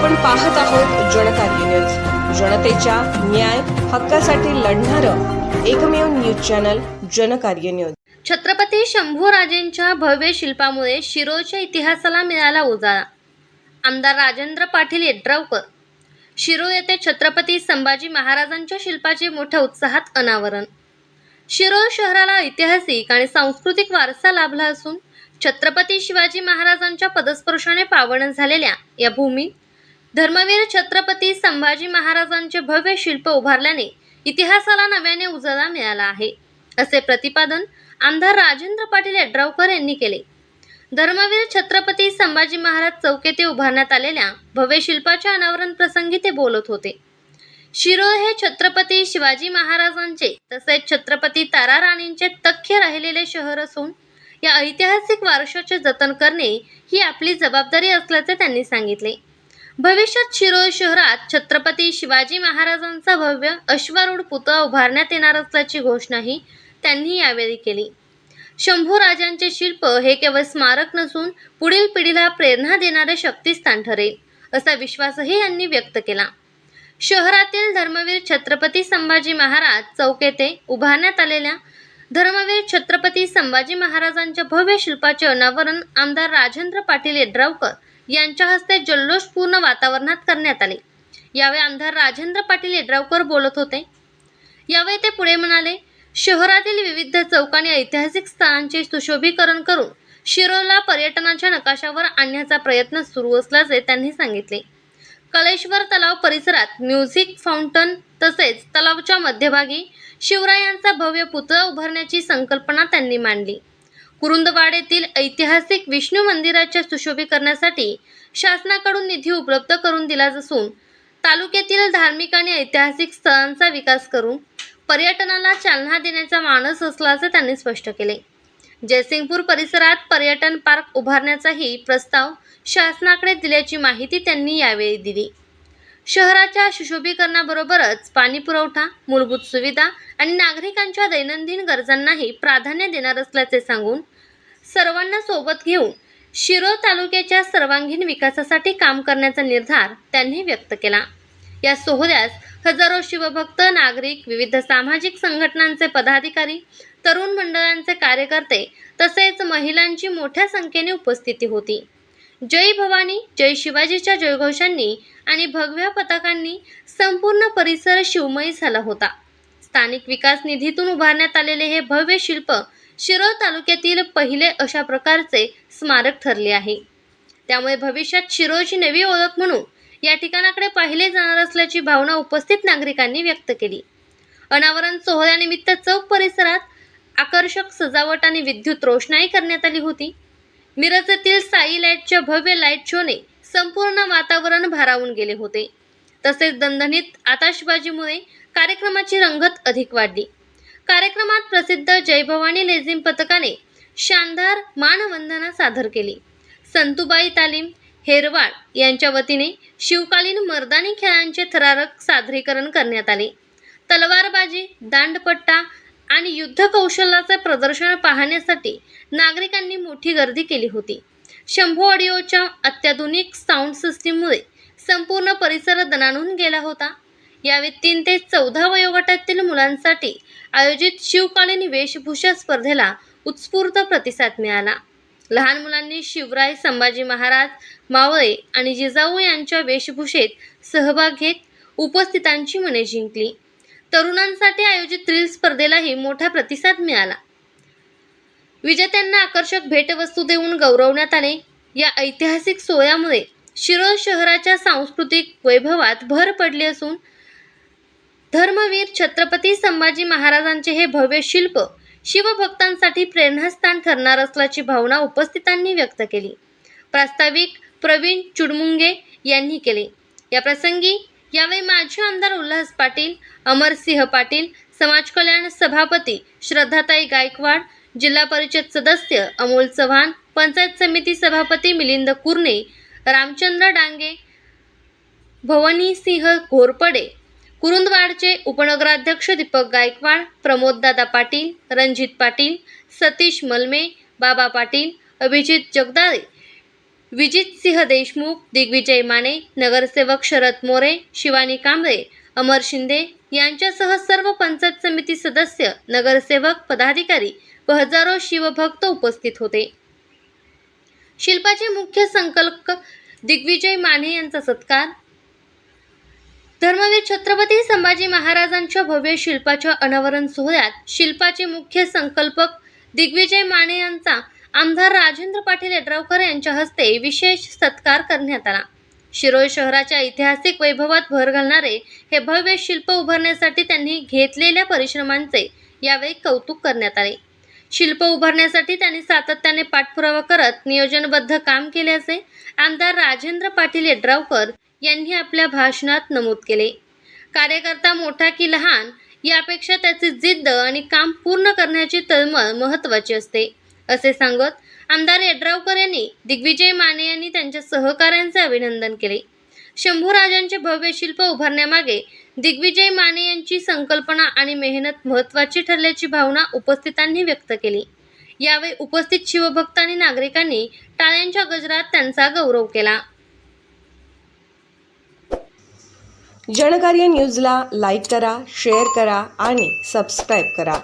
आपण पाहत आहोत जनकार्य न्यूज, जनतेच्या न्याय हक्कासाठी लढणारं एकमेव news channel Janakarya news. Chhatrapati शंभूराजेंच्या भव्य शिल्पामुळे शिरोळच्या इतिहासाला मिळाला उजाळा। आमदार राजेंद्र पाटील येड्रावकर। शिरोळ येथे छत्रपती संभाजी महाराजांच्या शिल्पाचे मोठ्या उत्साहात अनावरण। शिरोळ शहराला ऐतिहासिक आणि सांस्कृतिक वारसा लाभला असून छत्रपती शिवाजी महाराजांच्या पदस्पर्शाने पावन झालेल्या या भूमीत धर्मवीर छत्रपती संभाजी महाराजांचे भव्य शिल्प उभारल्याने इतिहासाला नव्याने उजाळा मिळाला आहे, असे प्रतिपादन आमदार राजेंद्र पाटील येड्रावकर यांनी केले। धर्मवीर छत्रपती संभाजी महाराज चौक येथे उभारण्यात आलेल्या भव्य शिल्पाच्या अनावरण प्रसंगी ते बोलत होते। शिरोळ हे छत्रपती शिवाजी महाराजांचे तसेच छत्रपती तारा राणींचे तख्य राहिलेले शहर असून या ऐतिहासिक वारशाचे जतन करणे ही आपली जबाबदारी असल्याचे त्यांनी सांगितले। भविष्यात शिरोळ शहरात छत्रपती शिवाजी महाराजांचा भव्य अश्वारूढ पुतळा उभारण्यात येणार असल्याची घोषणाही त्यांनी यावेळी केली। शंभूराजांचे शिल्प हे केवळ स्मारक नसून पुढील पिढीला प्रेरणा देणारे शक्तिस्थान ठरेल, असा विश्वासही यांनी व्यक्त केला। शहरातील धर्मवीर छत्रपती संभाजी महाराज चौक येथे उभारण्यात आलेल्या धर्मवीर छत्रपती संभाजी महाराजांच्या भव्य शिल्पाचे अनावरण आमदार राजेंद्र पाटील येड्रावकर यांच्या हस्ते जल्लोषपूर्ण वातावरणात करण्यात आले। यावेळी आमदार राजेंद्र पाटील येड्रावकर बोलत होते। यावेळी ते पुढे म्हणाले, शहरातील विविध चौकांनी ऐतिहासिक स्थळांचे सुशोभीकरण करून शिरोळला पर्यटनाच्या नकाशावर आणण्याचा प्रयत्न सुरू असल्याचे त्यांनी सांगितले। कलेश्वर तलाव परिसरात म्युझिक फाउंटन तसेच तलावाच्या मध्यभागी शिवरायांचा भव्य पुतळा उभारण्याची संकल्पना त्यांनी मांडली। कुरुंदवाड येथील ऐतिहासिक विष्णू मंदिराच्या सुशोभीकरणासाठी शासनाकडून निधी उपलब्ध करून दिला असून तालुक्यातील धार्मिक आणि ऐतिहासिक स्थळांचा विकास करून पर्यटनाला चालना देण्याचा मानस असल्याचे त्यांनी स्पष्ट केले। जयसिंगपूर परिसरात पर्यटन पार्क उभारण्याचाही प्रस्ताव शासनाकडे दिल्याची माहिती त्यांनी यावेळी दिली। शहराच्या सुशोभीकरणाबरोबरच पाणी पुरवठा, मूलभूत सुविधा आणि नागरिकांच्या दैनंदिन गरजांनाही प्राधान्य देणार असल्याचे सांगून सर्वांना सोबत घेऊन शिरोळ तालुक्याच्या सर्वांगीण विकासासाठी काम करण्याचा निर्धार त्यांनी व्यक्त केला। या सोहळ्यास हजारो शिवभक्त, नागरिक, विविध सामाजिक संघटनांचे पदाधिकारी, तरुण मंडळांचे कार्यकर्ते तसेच महिलांची मोठ्या संख्येने उपस्थिती होती। जय भवानी, जय शिवाजीच्या जयघोषांनी आणि भगव्या पताकांनी संपूर्ण परिसर शिवमयी झाला होता। स्थानिक विकास निधीतून उभारण्यात आलेले हे भव्य शिल्प शिरोळ तालुक्यातील पहिले अशा प्रकारचे स्मारक ठरले आहे। त्यामुळे भविष्यात शिरोळची नवी ओळख म्हणून या ठिकाणाकडे पाहिले जाणार असल्याची भावना उपस्थित नागरिकांनी व्यक्त केली। अनावरण सोहळ्यानिमित्त चौक परिसरात आकर्षक सजावट आणि विद्युत रोषणाई करण्यात आली होती। मिरज येथील साई लाईटच्या भव्य लाईट शोने संपूर्ण वातावरण भारावून गेले होते। तसेच दणदणीत आताशबाजीमुळे कार्यक्रमाची रंगत अधिक वाढली। कार्यक्रमात प्रसिद्ध जय भवानी लेझिम पथकाने शानदार मानवंदना सादर केली। संतुबाई तालीम हेरवाड यांच्या वतीने शिवकालीन मर्दानी खेळांचे थरारक सादरीकरण करण्यात आले। तलवारबाजी, दांडपट्टा आणि युद्ध कौशल्याचे प्रदर्शन पाहण्यासाठी नागरिकांनी मोठी गर्दी केली होती। शंभू ऑडिओच्या अत्याधुनिक साऊंड सिस्टीममुळे संपूर्ण परिसर दणाणून गेला होता। यावेळी 3 ते 14 वयोगटातील मुलांसाठी आयोजित शिवकालीन वेशभूषा स्पर्धेला उत्स्फूर्त प्रतिसाद मिळाला। लहान मुलांनी शिवराय, संभाजी महाराज, मावळे आणि जिजाऊ यांच्या वेशभूषेत सहभाग घेत उपस्थितांची मने जिंकली। तरुणांसाठी आयोजित रील स्पर्धेलाही मोठा प्रतिसाद मिळाला। विजेत्यांना आकर्षक भेटवस्तू देऊन गौरवण्यात आले। या ऐतिहासिक सोहळ्यामुळे शिरोळ शहराच्या सांस्कृतिक वैभवात भर पडली असून धर्मवीर छत्रपती संभाजी महाराजांचे हे भव्य शिल्प शिवभक्तांसाठी प्रेरणास्थान ठरणार असल्याची भावना उपस्थितांनी व्यक्त केली। प्रास्ताविक प्रवीण चुडमुंगे यांनी केले। या प्रसंगी यावेळी माजी आमदार उल्हास पाटील, अमरसिंह पाटील, समाज कल्याण सभापती श्रद्धाताई गायकवाड, जिल्हा परिषद सदस्य अमोल चव्हाण, पंचायत समिती सभापती मिलिंद कुर्णे, रामचंद्र डांगे, भवानीसिंह घोरपडे, कुरुंदवाडचे उपनगराध्यक्ष दीपक गायकवाड, प्रमोददादा पाटील, रणजित पाटील, सतीश मलमे, बाबा पाटील, अभिजित जगदाळे, विजितसिंह देशमुख, दिग्विजय माने, नगरसेवक शरद मोरे, शिवानी कांबळे, अमर शिंदे यांच्यासह सर्व पंचायत समिती सदस्य, नगरसेवक, पदाधिकारी व हजारो शिवभक्त उपस्थित होते. शिल्पाचे मुख्य संकल्पक दिग्विजय माने यांचा सत्कार. धर्मवीर छत्रपती संभाजी महाराजांच्या भव्य शिल्पाच्या अनावरण सोहळ्यात शिल्पाचे मुख्य संकल्पक दिग्विजय माने यांचा आमदार राजेंद्र पाटील यड्रावकर यांच्या हस्ते विशेष सत्कार करण्यात आला. शिरोळ शहराच्या ऐतिहासिक वैभवात भर घालणारे हे भव्य शिल्प उभारण्यासाठी त्यांनी घेतलेल्या परिश्रमांचे यावेळी कौतुक करण्यात आले. शिल्प उभारण्यासाठी त्यांनी सातत्याने पाठपुरावा करत नियोजनबद्ध काम केल्याचे आमदार राजेंद्र पाटील यड्रावकर यांनी आपल्या भाषणात नमूद केले. कार्यकर्ता मोठा की लहान यापेक्षा त्याची जिद्द आणि काम पूर्ण करण्याची तळमळ महत्त्वाची असते, असे सांगत आमदार यड्रावकर यांनी दिग्विजय माने यांनी त्यांच्या सहकाऱ्यांचे अभिनंदन केले. शंभूराजांचे भव्य शिल्प उभारण्यामागे दिग्विजय माने यांची संकल्पना आणि मेहनत महत्त्वाची ठरल्याची भावना उपस्थितांनी व्यक्त केली. यावेळी उपस्थित शिवभक्त आणि नागरिकांनी टाळ्यांच्या गजरात त्यांचा गौरव केला. जनकार्य न्यूजला लाईक करा, शेअर करा आणि सबस्क्राईब करा.